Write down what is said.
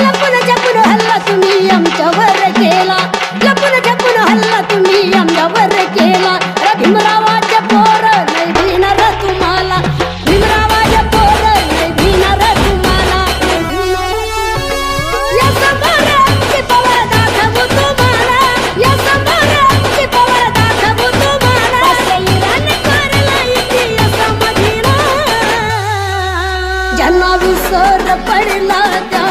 लपून छपून हल्ला तुम्ही आमच्यावर केला, लपून छपून हल्ला तुम्ही आमच्यावर केला. भीमरावाचे पोर नाही भिणार तुम्हाला, भीमरावाचे पोर नाही भिणार तुम्हाला. या समोर आमची पवार दाखवू तुम्हाला, या समोर आमची पवार दाखवू तुम्हाला. इराण करला इतिहास मधीला, ज्यांना विसर पडला त्या